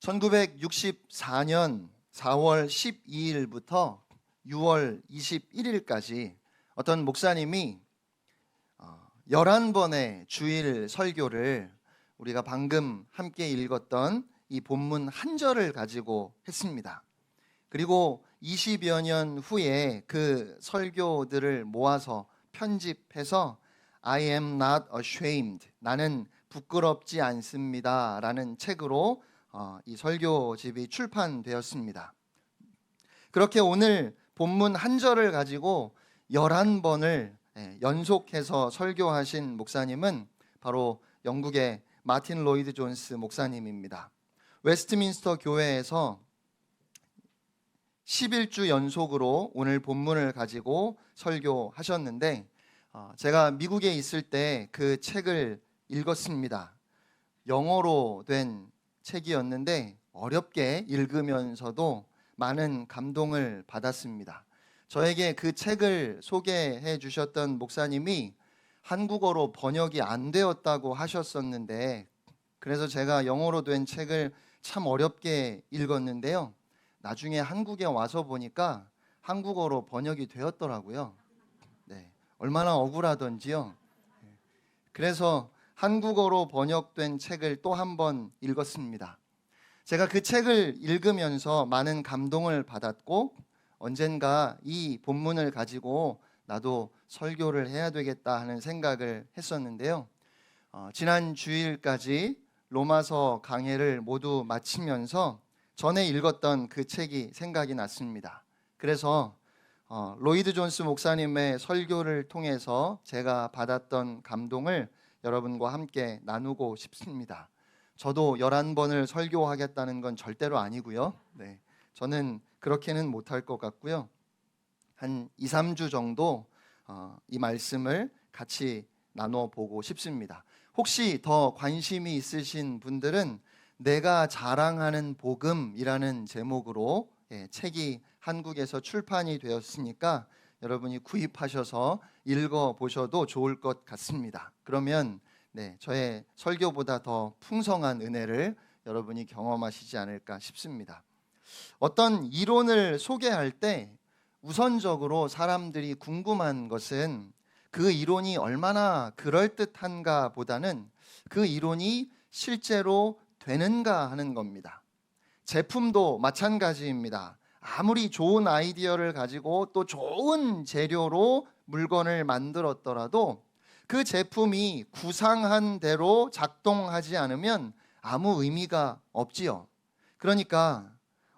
1964년 4월 12일부터 6월 21일까지 어떤 목사님이 11번의 주일 설교를 우리가 방금 함께 읽었던 이 본문 한 절을 가지고 했습니다. 그리고 20여 년 후에 그 설교들을 모아서 편집해서 I am not ashamed, 나는 부끄럽지 않습니다 라는 책으로 이 설교집이 출판되었습니다. 그렇게 오늘 본문 한 절을 가지고 11번을 연속해서 설교하신 목사님은 바로 영국의 마틴 로이드 존스 목사님입니다. 웨스트민스터 교회에서 11주 연속으로 오늘 본문을 가지고 설교하셨는데 제가 미국에 있을 때 그 책을 읽었습니다. 영어로 된 책이었는데 어렵게 읽으면서도 많은 감동을 받았습니다. 저에게 그 책을 소개해 주셨던 목사님이 한국어로 번역이 안 되었다고 하셨었는데, 그래서 제가 영어로 된 책을 참 어렵게 읽었는데요, 나중에 한국에 와서 보니까 한국어로 번역이 되었더라고요. 네, 얼마나 억울하던지요. 그래서 한국어로 번역된 책을 또 한 번 읽었습니다. 제가 그 책을 읽으면서 많은 감동을 받았고, 언젠가 이 본문을 가지고 나도 설교를 해야 되겠다 하는 생각을 했었는데요. 지난 주일까지 로마서 강해를 모두 마치면서 전에 읽었던 그 책이 생각이 났습니다. 그래서 로이드 존스 목사님의 설교를 통해서 제가 받았던 감동을 여러분과 함께 나누고 싶습니다. 저도 11번을 설교하겠다는 건 절대로 아니고요. 네, 저는 그렇게는 못할 것 같고요. 한 2, 3주 정도 이 말씀을 같이 나눠보고 싶습니다. 혹시 더 관심이 있으신 분들은 내가 자랑하는 복음이라는 제목으로 책이 한국에서 출판이 되었으니까 여러분이 구입하셔서 읽어보셔도 좋을 것 같습니다. 그러면 저의 설교보다 더 풍성한 은혜를 여러분이 경험하시지 않을까 싶습니다. 어떤 이론을 소개할 때 우선적으로 사람들이 궁금한 것은 그 이론이 얼마나 그럴듯한가 보다는 그 이론이 실제로 되는가 하는 겁니다. 제품도 마찬가지입니다. 아무리 좋은 아이디어를 가지고 또 좋은 재료로 물건을 만들었더라도 그 제품이 구상한 대로 작동하지 않으면 아무 의미가 없지요. 그러니까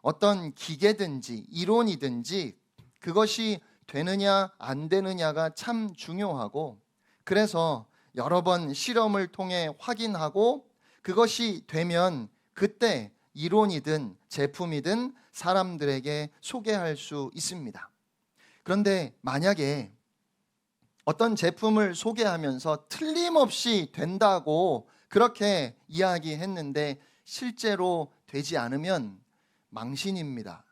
어떤 기계든지 이론이든지 그것이 되느냐 안 되느냐가 참 중요하고, 그래서 여러 번 실험을 통해 확인하고 그것이 되면 그때 이론이든 제품이든 사람들에게 소개할 수 있습니다. 그런데 만약에 어떤 제품을 소개하면서 틀림없이 된다고 그렇게 이야기했는데 실제로 되지 않으면 망신입니다.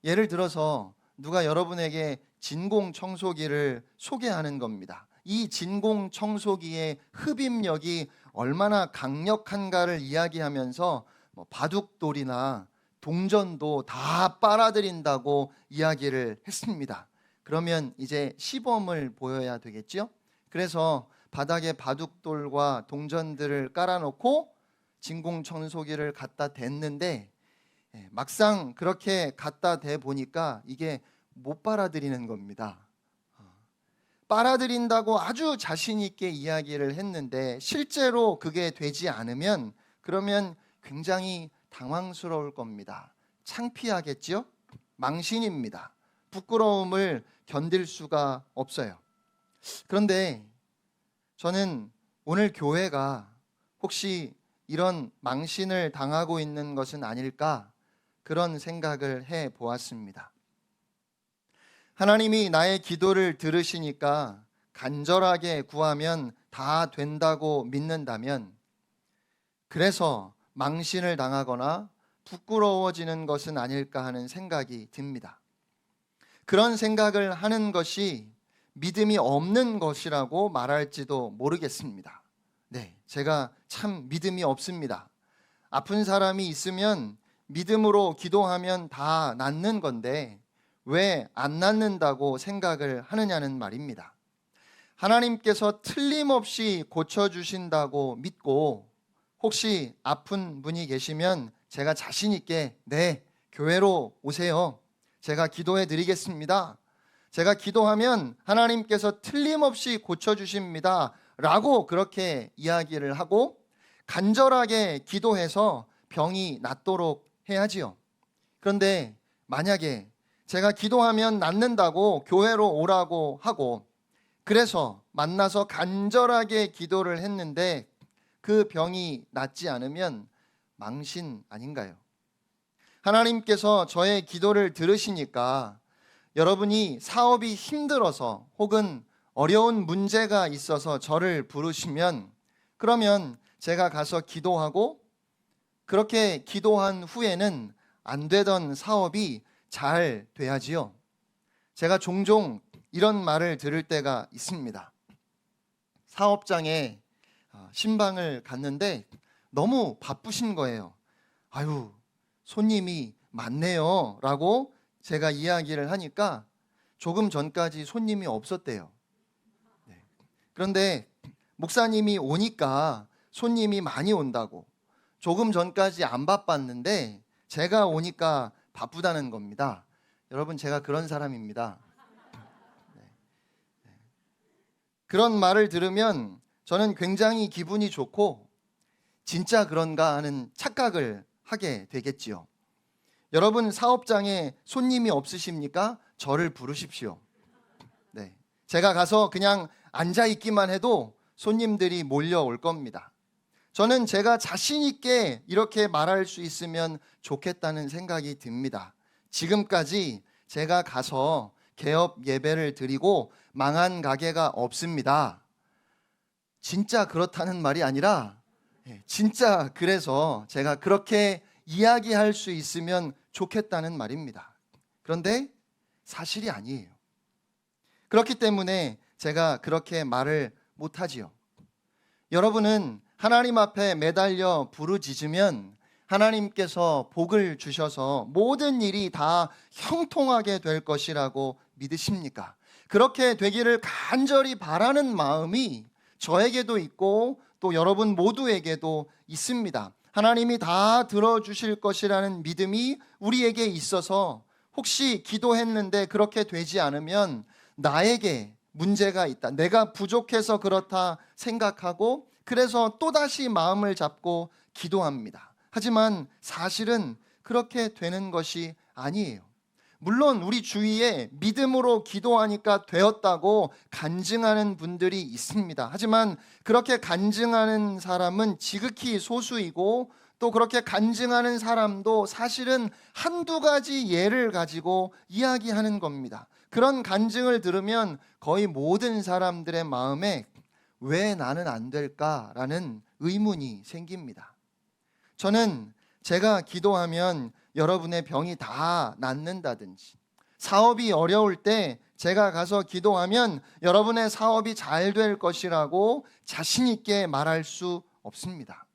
예를 들어서 누가 여러분에게 진공 청소기를 소개하는 겁니다. 이 진공 청소기의 흡입력이 얼마나 강력한가를 이야기하면서 바둑돌이나 동전도 다 빨아들인다고 이야기를 했습니다. 그러면 이제 시범을 보여야 되겠죠? 그래서 바닥에 바둑돌과 동전들을 깔아놓고 진공 청소기를 갖다 댔는데 막상 그렇게 갖다 대 보니까 이게 못 빨아들이는 겁니다. 빨아들인다고 아주 자신 있게 이야기를 했는데 실제로 그게 되지 않으면 그러면 굉장히 당황스러울 겁니다. 창피하겠죠? 망신입니다. 부끄러움을 견딜 수가 없어요. 그런데 저는 오늘 교회가 혹시 이런 망신을 당하고 있는 것은 아닐까, 그런 생각을 해 보았습니다. 하나님이 나의 기도를 들으시니까 간절하게 구하면 다 된다고 믿는다면, 그래서 망신을 당하거나 부끄러워지는 것은 아닐까 하는 생각이 듭니다. 그런 생각을 하는 것이 믿음이 없는 것이라고 말할지도 모르겠습니다. 제가 참 믿음이 없습니다. 아픈 사람이 있으면 믿음으로 기도하면 다 낫는 건데 왜 안 낫는다고 생각을 하느냐는 말입니다. 하나님께서 틀림없이 고쳐주신다고 믿고 혹시 아픈 분이 계시면 제가 자신 있게 네, 교회로 오세요. 제가 기도해 드리겠습니다. 제가 기도하면 하나님께서 틀림없이 고쳐주십니다. 라고 그렇게 이야기를 하고 간절하게 기도해서 병이 낫도록 해야지요. 그런데 만약에 제가 기도하면 낫는다고 교회로 오라고 하고 그래서 만나서 간절하게 기도를 했는데 그 병이 낫지 않으면 망신 아닌가요? 하나님께서 저의 기도를 들으시니까 여러분이 사업이 힘들어서 혹은 어려운 문제가 있어서 저를 부르시면 그러면 제가 가서 기도하고 그렇게 기도한 후에는 안 되던 사업이 잘 돼야지요. 제가 종종 이런 말을 들을 때가 있습니다. 사업장에 신방을 갔는데 너무 바쁘신 거예요. 아유, 손님이 많네요 라고 제가 이야기를 하니까 조금 전까지 손님이 없었대요. 그런데 목사님이 오니까 손님이 많이 온다고 조금 전까지 안 바빴는데 제가 오니까 바쁘다는 겁니다. 여러분, 제가 그런 사람입니다. 그런 말을 들으면 저는 굉장히 기분이 좋고 진짜 그런가 하는 착각을 하게 되겠지요. 여러분, 사업장에 손님이 없으십니까? 저를 부르십시오. 네, 제가 가서 그냥 앉아 있기만 해도 손님들이 몰려올 겁니다. 저는 제가 자신 있게 이렇게 말할 수 있으면 좋겠다는 생각이 듭니다. 지금까지 제가 가서 개업 예배를 드리고 망한 가게가 없습니다. 진짜 그렇다는 말이 아니라 진짜 그래서 제가 그렇게 이야기할 수 있으면 좋겠다는 말입니다. 그런데 사실이 아니에요. 그렇기 때문에 제가 그렇게 말을 못하지요. 여러분은 하나님 앞에 매달려 부르짖으면 하나님께서 복을 주셔서 모든 일이 다 형통하게 될 것이라고 믿으십니까? 그렇게 되기를 간절히 바라는 마음이 저에게도 있고 또 여러분 모두에게도 있습니다. 하나님이 다 들어주실 것이라는 믿음이 우리에게 있어서 혹시 기도했는데 그렇게 되지 않으면 나에게 문제가 있다, 내가 부족해서 그렇다 생각하고 그래서 또다시 마음을 잡고 기도합니다. 하지만 사실은 그렇게 되는 것이 아니에요. 물론 우리 주위에 믿음으로 기도하니까 되었다고 간증하는 분들이 있습니다. 하지만 그렇게 간증하는 사람은 지극히 소수이고 또 그렇게 간증하는 사람도 사실은 한두 가지 예를 가지고 이야기하는 겁니다. 그런 간증을 들으면 거의 모든 사람들의 마음에 왜 나는 안 될까라는 의문이 생깁니다. 저는 제가 기도하면 여러분의 병이 다 낫는다든지 사업이 어려울 때 제가 가서 기도하면 여러분의 사업이 잘 될 것이라고 자신 있게 말할 수 없습니다.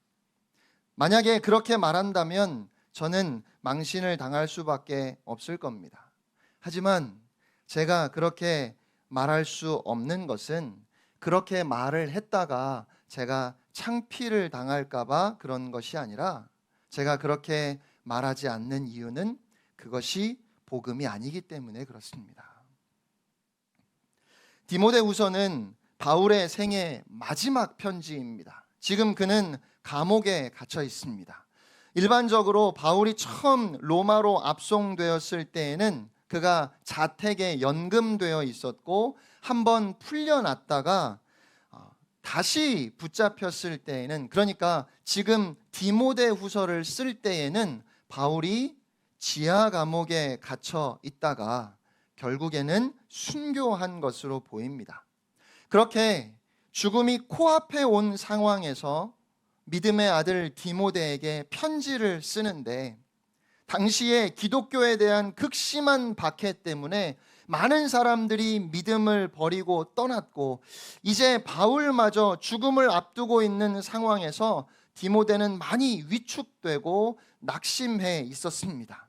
만약에 그렇게 말한다면 저는 망신을 당할 수밖에 없을 겁니다. 하지만 제가 그렇게 말할 수 없는 것은 그렇게 말을 했다가 제가 창피를 당할까 봐 그런 것이 아니라 제가 그렇게 말하지 않는 이유는 그것이 복음이 아니기 때문에 그렇습니다. 디모데후서는 바울의 생애 마지막 편지입니다. 지금 그는 감옥에 갇혀 있습니다. 일반적으로 바울이 처음 로마로 압송되었을 때에는 그가 자택에 연금되어 있었고 한번 풀려났다가 다시 붙잡혔을 때에는, 그러니까 지금 디모데후서를 쓸 때에는 바울이 지하 감옥에 갇혀 있다가 결국에는 순교한 것으로 보입니다. 그렇게 죽음이 코앞에 온 상황에서 믿음의 아들 디모데에게 편지를 쓰는데 당시에 기독교에 대한 극심한 박해 때문에 많은 사람들이 믿음을 버리고 떠났고 이제 바울마저 죽음을 앞두고 있는 상황에서 디모데는 많이 위축되고 낙심해 있었습니다.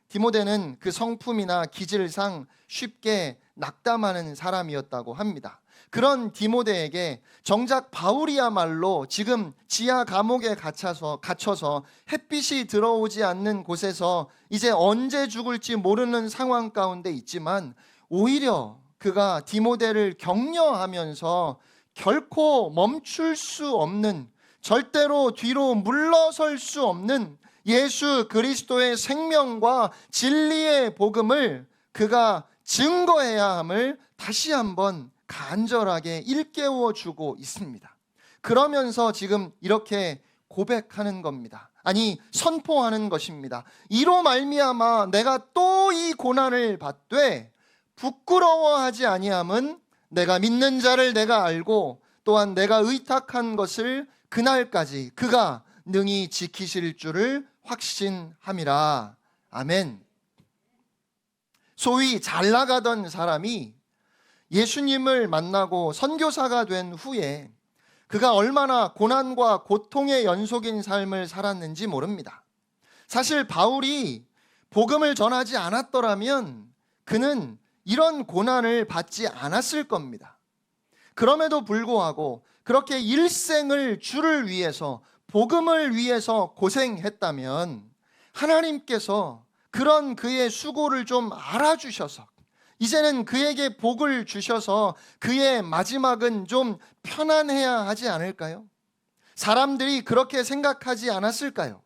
디모데는 그 성품이나 기질상 쉽게 낙담하는 사람이었다고 합니다. 그런 디모데에게 정작 바울이야말로 지금 지하 감옥에 갇혀서 햇빛이 들어오지 않는 곳에서 이제 언제 죽을지 모르는 상황 가운데 있지만, 오히려 그가 디모데를 격려하면서 결코 멈출 수 없는, 절대로 뒤로 물러설 수 없는 예수 그리스도의 생명과 진리의 복음을 그가 증거해야 함을 다시 한번 간절하게 일깨워 주고 있습니다. 그러면서 지금 이렇게 고백하는 겁니다. 아니, 선포하는 것입니다. 이로 말미암아 내가 또 이 고난을 받되 부끄러워하지 아니함은 내가 믿는 자를 내가 알고 또한 내가 의탁한 것을 그날까지 그가 능히 지키실 줄을 확신함이라. 아멘. 소위 잘 나가던 사람이 예수님을 만나고 선교사가 된 후에 그가 얼마나 고난과 고통의 연속인 삶을 살았는지 모릅니다. 사실 바울이 복음을 전하지 않았더라면 그는 이런 고난을 받지 않았을 겁니다. 그럼에도 불구하고 그렇게 일생을 주를 위해서, 복음을 위해서 고생했다면 하나님께서 그런 그의 수고를 좀 알아주셔서 이제는 그에게 복을 주셔서 그의 마지막은 좀 편안해야 하지 않을까요? 사람들이 그렇게 생각하지 않았을까요?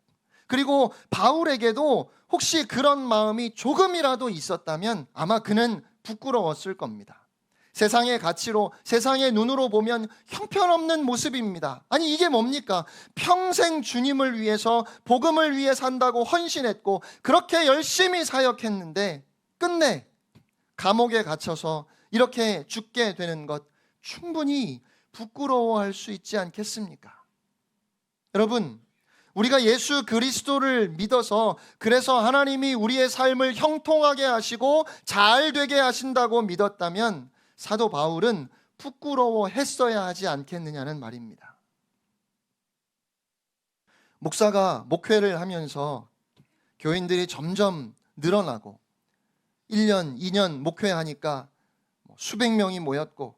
그리고 바울에게도 혹시 그런 마음이 조금이라도 있었다면 아마 그는 부끄러웠을 겁니다. 세상의 가치로, 세상의 눈으로 보면 형편없는 모습입니다. 아니, 이게 뭡니까? 평생 주님을 위해서, 복음을 위해 산다고 헌신했고 그렇게 열심히 사역했는데 끝내 감옥에 갇혀서 이렇게 죽게 되는 것, 충분히 부끄러워할 수 있지 않겠습니까? 여러분, 우리가 예수 그리스도를 믿어서, 그래서 하나님이 우리의 삶을 형통하게 하시고 잘 되게 하신다고 믿었다면 사도 바울은 부끄러워했어야 하지 않겠느냐는 말입니다. 목사가 목회를 하면서 교인들이 점점 늘어나고 1년, 2년 목회하니까 수백 명이 모였고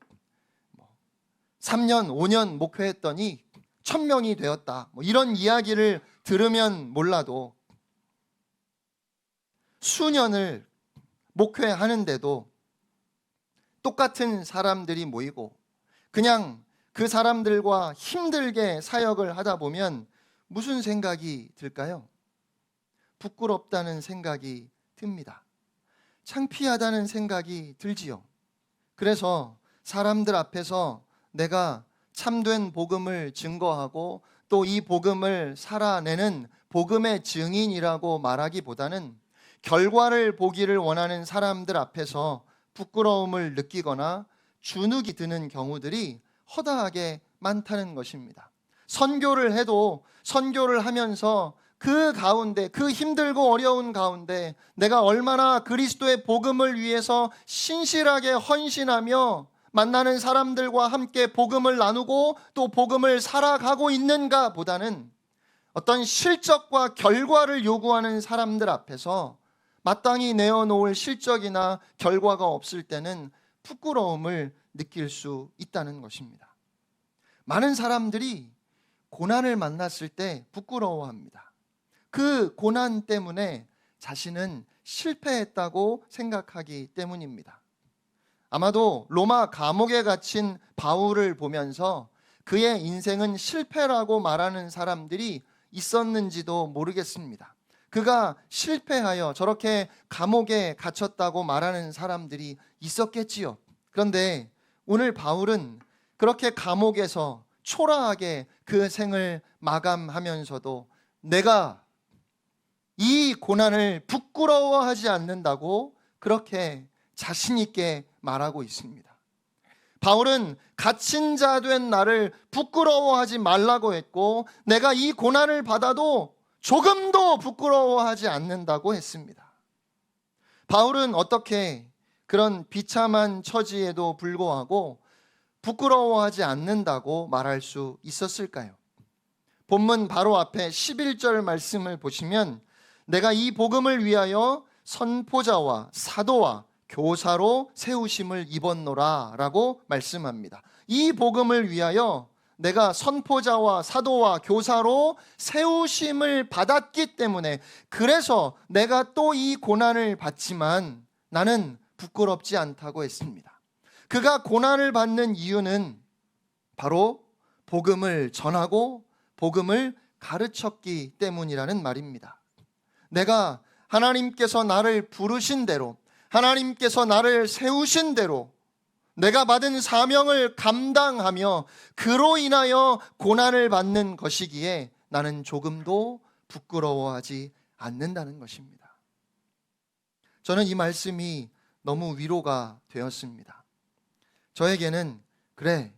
3년, 5년 목회했더니 1000명이 되었다. 이런 이야기를 들으면 몰라도 수년을 목회하는데도 똑같은 사람들이 모이고 그냥 그 사람들과 힘들게 사역을 하다 보면 무슨 생각이 들까요? 부끄럽다는 생각이 듭니다. 창피하다는 생각이 들지요. 그래서 사람들 앞에서 내가 참된 복음을 증거하고 또 이 복음을 살아내는 복음의 증인이라고 말하기보다는 결과를 보기를 원하는 사람들 앞에서 부끄러움을 느끼거나 주눅이 드는 경우들이 허다하게 많다는 것입니다. 선교를 해도 선교를 하면서 그 가운데, 그 힘들고 어려운 가운데 내가 얼마나 그리스도의 복음을 위해서 신실하게 헌신하며 만나는 사람들과 함께 복음을 나누고 또 복음을 살아가고 있는가 보다는 어떤 실적과 결과를 요구하는 사람들 앞에서 마땅히 내어놓을 실적이나 결과가 없을 때는 부끄러움을 느낄 수 있다는 것입니다. 많은 사람들이 고난을 만났을 때 부끄러워합니다. 그 고난 때문에 자신은 실패했다고 생각하기 때문입니다. 아마도 로마 감옥에 갇힌 바울을 보면서 그의 인생은 실패라고 말하는 사람들이 있었는지도 모르겠습니다. 그가 실패하여 저렇게 감옥에 갇혔다고 말하는 사람들이 있었겠지요. 그런데 오늘 바울은 그렇게 감옥에서 초라하게 그 생을 마감하면서도 내가 이 고난을 부끄러워하지 않는다고 그렇게 자신 있게 말하고 있습니다. 바울은 갇힌 자 된 나를 부끄러워하지 말라고 했고 내가 이 고난을 받아도 조금도 부끄러워하지 않는다고 했습니다. 바울은 어떻게 그런 비참한 처지에도 불구하고 부끄러워하지 않는다고 말할 수 있었을까요? 본문 바로 앞에 11절 말씀을 보시면 내가 이 복음을 위하여 선포자와 사도와 교사로 세우심을 입었노라 라고 말씀합니다. 이 복음을 위하여 내가 선포자와 사도와 교사로 세우심을 받았기 때문에, 그래서 내가 또 이 고난을 받지만 나는 부끄럽지 않다고 했습니다. 그가 고난을 받는 이유는 바로 복음을 전하고 복음을 가르쳤기 때문이라는 말입니다. 내가 하나님께서 나를 부르신 대로, 하나님께서 나를 세우신 대로 내가 받은 사명을 감당하며 그로 인하여 고난을 받는 것이기에 나는 조금도 부끄러워하지 않는다는 것입니다. 저는 이 말씀이 너무 위로가 되었습니다. 저에게는 그래,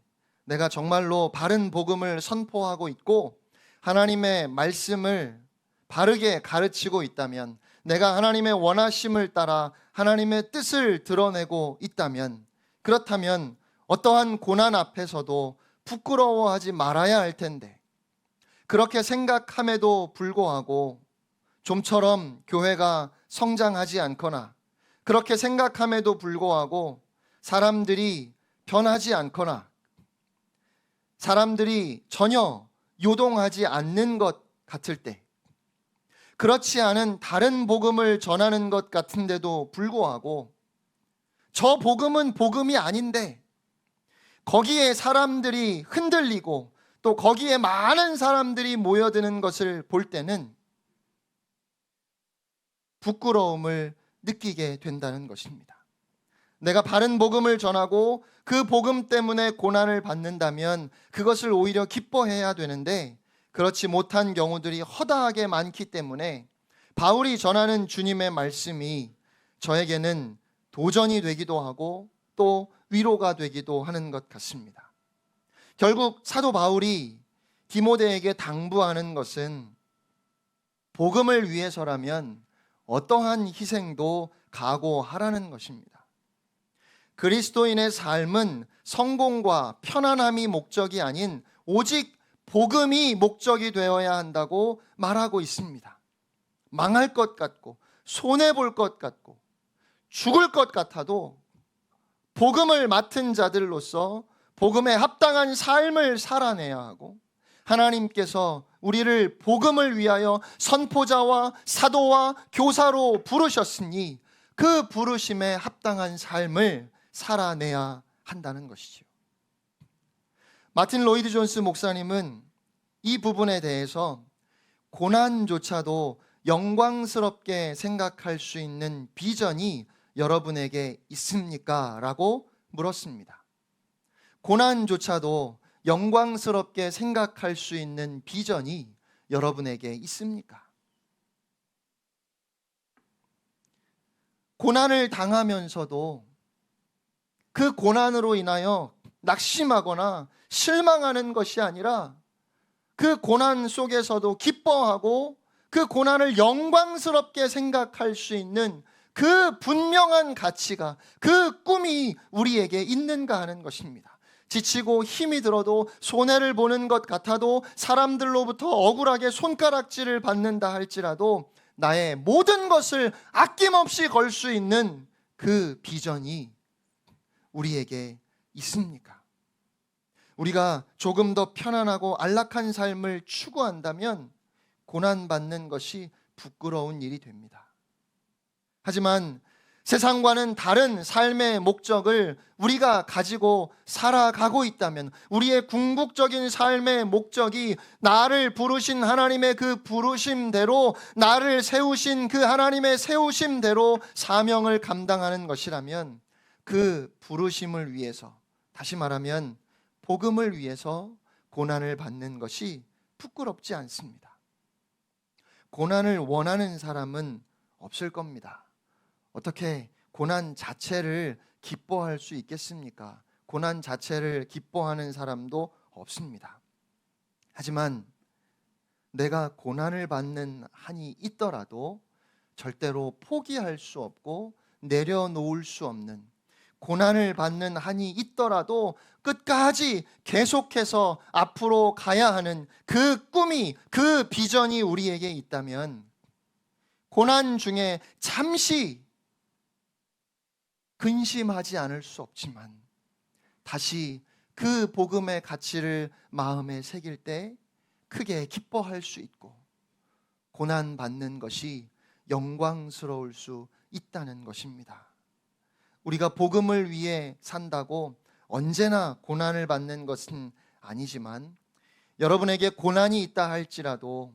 내가 정말로 바른 복음을 선포하고 있고 하나님의 말씀을 바르게 가르치고 있다면, 내가 하나님의 원하심을 따라 하나님의 뜻을 드러내고 있다면, 그렇다면 어떠한 고난 앞에서도 부끄러워하지 말아야 할 텐데, 그렇게 생각함에도 불구하고 좀처럼 교회가 성장하지 않거나, 그렇게 생각함에도 불구하고 사람들이 변하지 않거나, 사람들이 전혀 요동하지 않는 것 같을 때, 그렇지 않은 다른 복음을 전하는 것 같은데도 불구하고 저 복음은 복음이 아닌데 거기에 사람들이 흔들리고 또 거기에 많은 사람들이 모여드는 것을 볼 때는 부끄러움을 느끼게 된다는 것입니다. 내가 바른 복음을 전하고 그 복음 때문에 고난을 받는다면 그것을 오히려 기뻐해야 되는데, 그렇지 못한 경우들이 허다하게 많기 때문에 바울이 전하는 주님의 말씀이 저에게는 도전이 되기도 하고 또 위로가 되기도 하는 것 같습니다. 결국 사도 바울이 디모데에게 당부하는 것은 복음을 위해서라면 어떠한 희생도 각오하라는 것입니다. 그리스도인의 삶은 성공과 편안함이 목적이 아닌 오직 복음이 목적이 되어야 한다고 말하고 있습니다. 망할 것 같고 손해볼 것 같고 죽을 것 같아도 복음을 맡은 자들로서 복음에 합당한 삶을 살아내야 하고, 하나님께서 우리를 복음을 위하여 선포자와 사도와 교사로 부르셨으니 그 부르심에 합당한 삶을 살아내야 한다는 것이죠. 마틴 로이드 존스 목사님은 이 부분에 대해서 고난조차도 영광스럽게 생각할 수 있는 비전이 여러분에게 있습니까? 라고 물었습니다. 고난조차도 영광스럽게 생각할 수 있는 비전이 여러분에게 있습니까? 고난을 당하면서도 그 고난으로 인하여 낙심하거나 실망하는 것이 아니라 그 고난 속에서도 기뻐하고 그 고난을 영광스럽게 생각할 수 있는 그 분명한 가치가, 그 꿈이 우리에게 있는가 하는 것입니다. 지치고 힘이 들어도, 손해를 보는 것 같아도, 사람들로부터 억울하게 손가락질을 받는다 할지라도 나의 모든 것을 아낌없이 걸 수 있는 그 비전이 우리에게 있습니까? 우리가 조금 더 편안하고 안락한 삶을 추구한다면 고난받는 것이 부끄러운 일이 됩니다. 하지만 세상과는 다른 삶의 목적을 우리가 가지고 살아가고 있다면, 우리의 궁극적인 삶의 목적이 나를 부르신 하나님의 그 부르심대로, 나를 세우신 그 하나님의 세우심대로 사명을 감당하는 것이라면, 그 부르심을 위해서, 다시 말하면 복음을 위해서 고난을 받는 것이 부끄럽지 않습니다. 고난을 원하는 사람은 없을 겁니다. 어떻게 고난 자체를 기뻐할 수 있겠습니까? 고난 자체를 기뻐하는 사람도 없습니다. 하지만 내가 고난을 받는 한이 있더라도 절대로 포기할 수 없고 내려놓을 수 없는, 고난을 받는 한이 있더라도 끝까지 계속해서 앞으로 가야 하는 그 꿈이, 그 비전이 우리에게 있다면 고난 중에 잠시 근심하지 않을 수 없지만 다시 그 복음의 가치를 마음에 새길 때 크게 기뻐할 수 있고 고난 받는 것이 영광스러울 수 있다는 것입니다. 우리가 복음을 위해 산다고 언제나 고난을 받는 것은 아니지만 여러분에게 고난이 있다 할지라도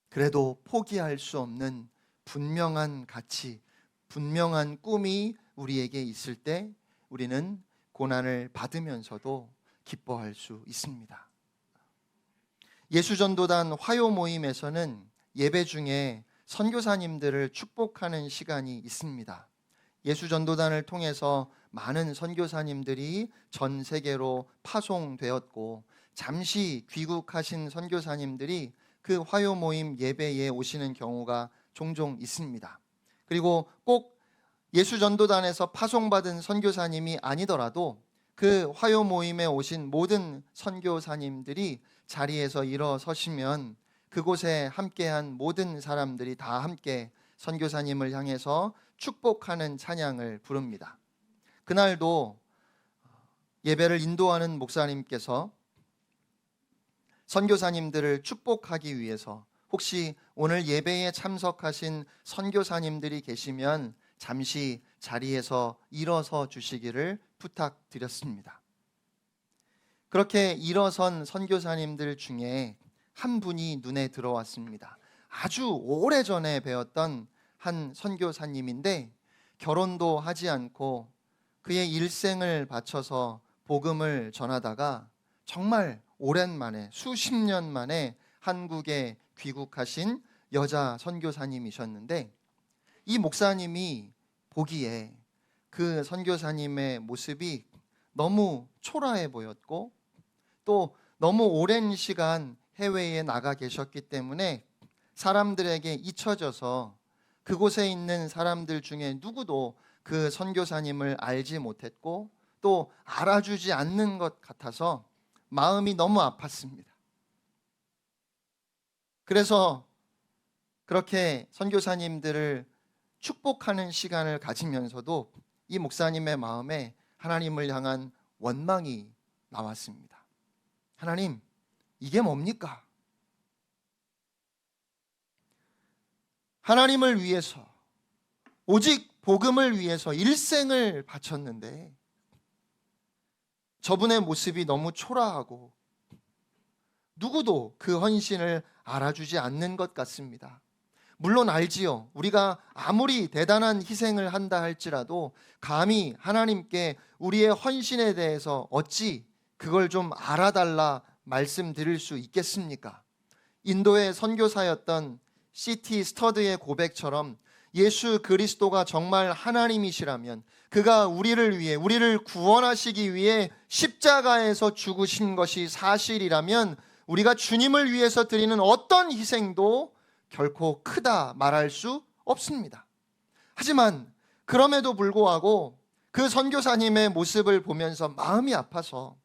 그래도 포기할 수 없는 분명한 가치, 분명한 꿈이 우리에게 있을 때 우리는 고난을 받으면서도 기뻐할 수 있습니다. 예수전도단 화요 모임에서는 예배 중에 선교사님들을 축복하는 시간이 있습니다. 예수전도단을 통해서 많은 선교사님들이 전 세계로 파송되었고 잠시 귀국하신 선교사님들이 그 화요 모임 예배에 오시는 경우가 종종 있습니다. 그리고 꼭 예수전도단에서 파송받은 선교사님이 아니더라도 그 화요 모임에 오신 모든 선교사님들이 자리에서 일어서시면 그곳에 함께한 모든 사람들이 다 함께 선교사님을 향해서 축복하는 찬양을 부릅니다. 그날도 예배를 인도하는 목사님께서 선교사님들을 축복하기 위해서 혹시 오늘 예배에 참석하신 선교사님들이 계시면 잠시 자리에서 일어서 주시기를 부탁드렸습니다. 그렇게 일어선 선교사님들 중에 한 분이 눈에 들어왔습니다. 아주 오래전에 배웠던 한 선교사님인데 결혼도 하지 않고 그의 일생을 바쳐서 복음을 전하다가 정말 오랜만에 수십 년 만에 한국에 귀국하신 여자 선교사님이셨는데 이 목사님이 보기에 그 선교사님의 모습이 너무 초라해 보였고 또 너무 오랜 시간 해외에 나가 계셨기 때문에 사람들에게 잊혀져서 그곳에 있는 사람들 중에 누구도 그 선교사님을 알지 못했고 또 알아주지 않는 것 같아서 마음이 너무 아팠습니다. 그래서 그렇게 선교사님들을 축복하는 시간을 가지면서도 이 목사님의 마음에 하나님을 향한 원망이 나왔습니다. 하나님, 이게 뭡니까? 하나님을 위해서 오직 복음을 위해서 일생을 바쳤는데 저분의 모습이 너무 초라하고 누구도 그 헌신을 알아주지 않는 것 같습니다. 물론 알지요. 우리가 아무리 대단한 희생을 한다 할지라도 감히 하나님께 우리의 헌신에 대해서 어찌 그걸 좀 알아달라 말씀드릴 수 있겠습니까? 인도의 선교사였던 C.T. 스터드의 고백처럼 예수 그리스도가 정말 하나님이시라면 그가 우리를 위해 우리를 구원하시기 위해 십자가에서 죽으신 것이 사실이라면 우리가 주님을 위해서 드리는 어떤 희생도 결코 크다 말할 수 없습니다. 하지만 그럼에도 불구하고 그 선교사님의 모습을 보면서 마음이 아파서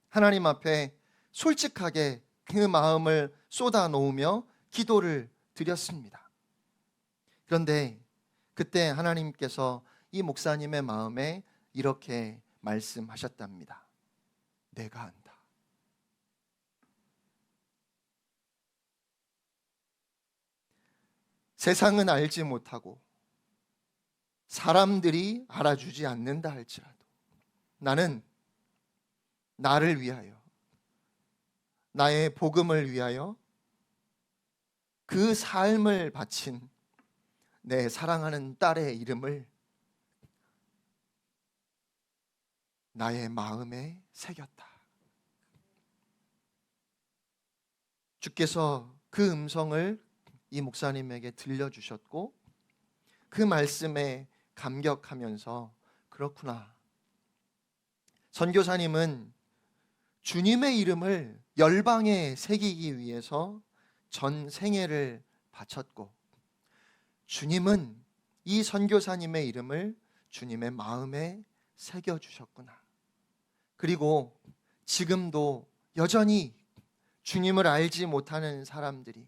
하나님 앞에 솔직하게 그 마음을 쏟아 놓으며 기도를 드렸습니다. 그런데 그때 하나님께서 이 목사님의 마음에 이렇게 말씀하셨답니다. 내가 한다. 세상은 알지 못하고 사람들이 알아주지 않는다 할지라도 나는 나를 위하여 나의 복음을 위하여 그 삶을 바친 내 사랑하는 딸의 이름을 나의 마음에 새겼다. 주께서 그 음성을 이 목사님에게 들려주셨고 그 말씀에 감격하면서 그렇구나. 선교사님은 주님의 이름을 열방에 새기기 위해서 전 생애를 바쳤고 주님은 이 선교사님의 이름을 주님의 마음에 새겨주셨구나. 그리고 지금도 여전히 주님을 알지 못하는 사람들이,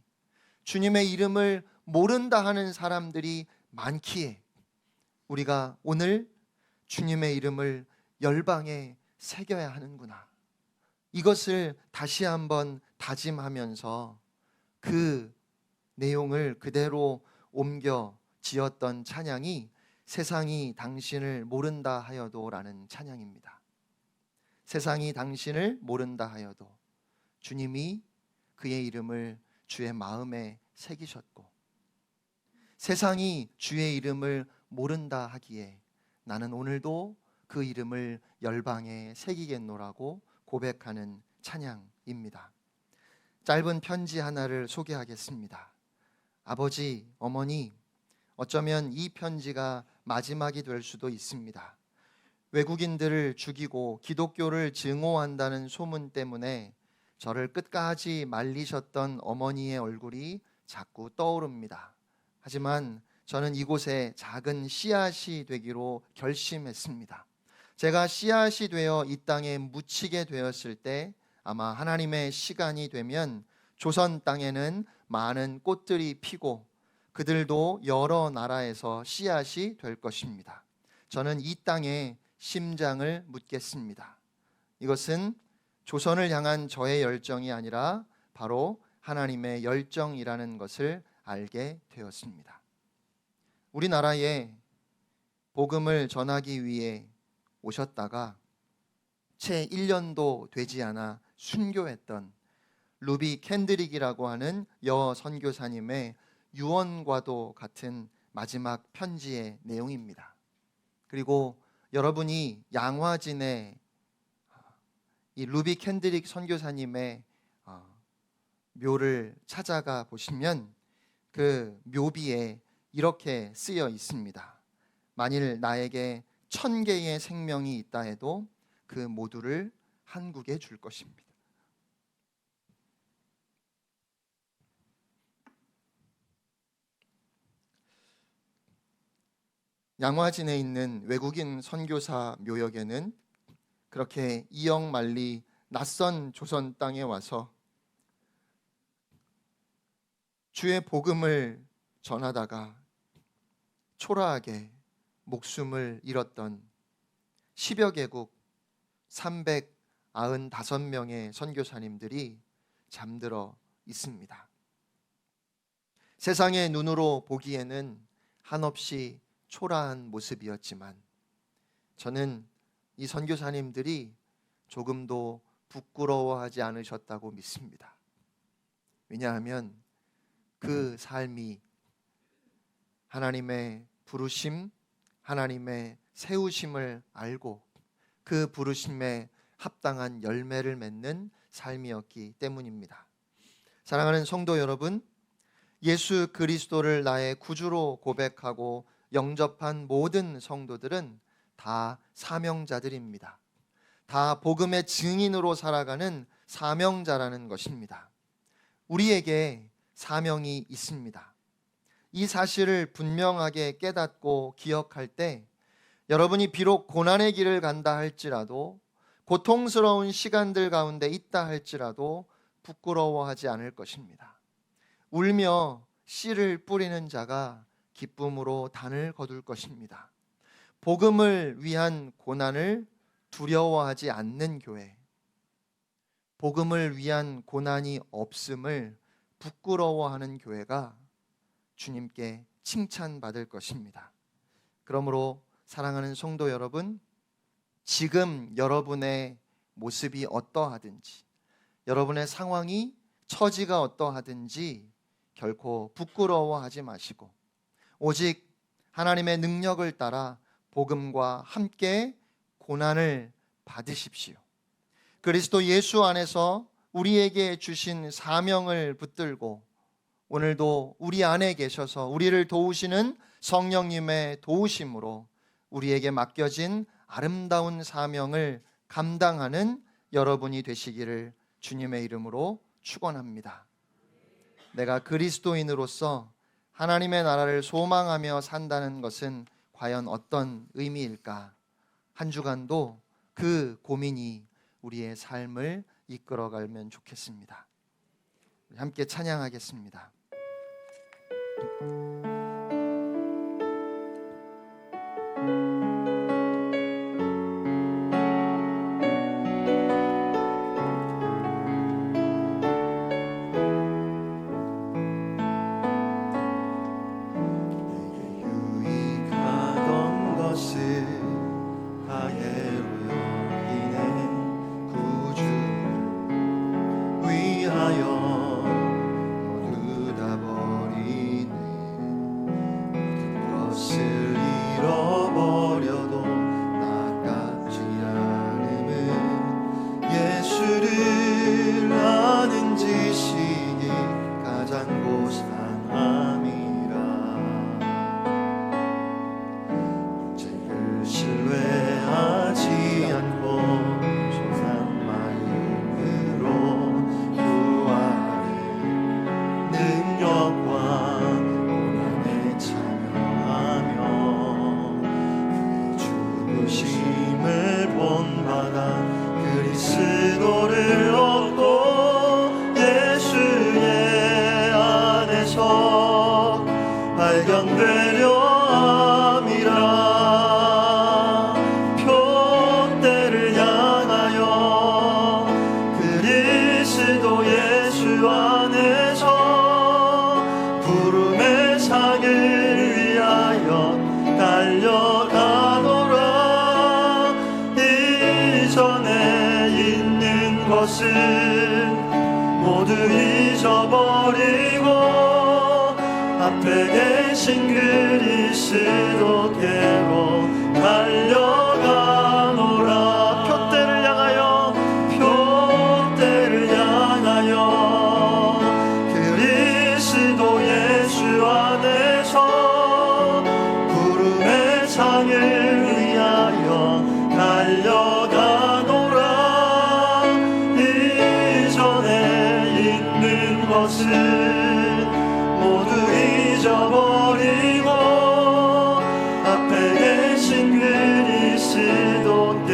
주님의 이름을 모른다 하는 사람들이 많기에 우리가 오늘 주님의 이름을 열방에 새겨야 하는구나. 이것을 다시 한번 다짐하면서 그 내용을 그대로 옮겨 지었던 찬양이 세상이 당신을 모른다 하여도 라는 찬양입니다. 세상이 당신을 모른다 하여도 주님이 그의 이름을 주의 마음에 새기셨고, 세상이 주의 이름을 모른다 하기에 나는 오늘도 그 이름을 열방에 새기겠노라고 고백하는 찬양입니다. 짧은 편지 하나를 소개하겠습니다. 아버지, 어머니, 어쩌면 이 편지가 마지막이 될 수도 있습니다. 외국인들을 죽이고 기독교를 증오한다는 소문 때문에 저를 끝까지 말리셨던 어머니의 얼굴이 자꾸 떠오릅니다. 하지만 저는 이곳에 작은 씨앗이 되기로 결심했습니다. 제가 씨앗이 되어 이 땅에 묻히게 되었을 때 아마 하나님의 시간이 되면 조선 땅에는 많은 꽃들이 피고 그들도 여러 나라에서 씨앗이 될 것입니다. 저는 이 땅에 심장을 묻겠습니다. 이것은 조선을 향한 저의 열정이 아니라 바로 하나님의 열정이라는 것을 알게 되었습니다. 우리나라에 복음을 전하기 위해 오셨다가 채 1년도 되지 않아 순교했던 루비 캔드릭이라고 하는 여 선교사님의 유언과도 같은 마지막 편지의 내용입니다. 그리고 여러분이 양화진에 이 루비 캔드릭 선교사님의 묘를 찾아가 보시면 그 묘비에 이렇게 쓰여 있습니다. 만일 나에게 1000개의 생명이 있다 해도 그 모두를 한국에 줄 것입니다. 양화진에 있는 외국인 선교사 묘역에는 그렇게 이역만리 낯선 조선 땅에 와서 주의 복음을 전하다가 초라하게 목숨을 잃었던 10여 개국 395명의 선교사님들이 잠들어 있습니다. 세상의 눈으로 보기에는 한없이 초라한 모습이었지만 저는 이 선교사님들이 조금도 부끄러워하지 않으셨다고 믿습니다. 왜냐하면 그 삶이 하나님의 부르심, 하나님의 세우심을 알고 그 부르심에 합당한 열매를 맺는 삶이었기 때문입니다. 사랑하는 성도 여러분, 예수 그리스도를 나의 구주로 고백하고 영접한 모든 성도들은 다 사명자들입니다. 다 복음의 증인으로 살아가는 사명자라는 것입니다. 우리에게 사명이 있습니다. 이 사실을 분명하게 깨닫고 기억할 때 여러분이 비록 고난의 길을 간다 할지라도, 고통스러운 시간들 가운데 있다 할지라도 부끄러워하지 않을 것입니다. 울며 씨를 뿌리는 자가 기쁨으로 단을 거둘 것입니다. 복음을 위한 고난을 두려워하지 않는 교회, 복음을 위한 고난이 없음을 부끄러워하는 교회가 주님께 칭찬받을 것입니다. 그러므로 사랑하는 성도 여러분, 지금 여러분의 모습이 어떠하든지, 여러분의 상황이 처지가 어떠하든지 결코 부끄러워하지 마시고 오직 하나님의 능력을 따라 복음과 함께 고난을 받으십시오. 그리스도 예수 안에서 우리에게 주신 사명을 붙들고 오늘도 우리 안에 계셔서 우리를 도우시는 성령님의 도우심으로 우리에게 맡겨진 아름다운 사명을 감당하는 여러분이 되시기를 주님의 이름으로 축원합니다. 내가 그리스도인으로서 하나님의 나라를 소망하며 산다는 것은 과연 어떤 의미일까? 한 주간도 그 고민이 우리의 삶을 이끌어가면 좋겠습니다. 함께 찬양하겠습니다. 그리스도를 얻고 예수의 안에서 발견되려 함이라. 표대를 향하여 그리스도 예수 안에서 부름의 상을 위하여 달려가노라. 이전에 있는 것은 모두 잊어버리고 앞에 계신 그리스도께로 달려가노라. 표대를 향하여 그리스도 예수 안에서 부름의 상을 위하여 달려가노라. 이전에 있는 것은 모두 잊어버리고 앞에 계신 그리스도께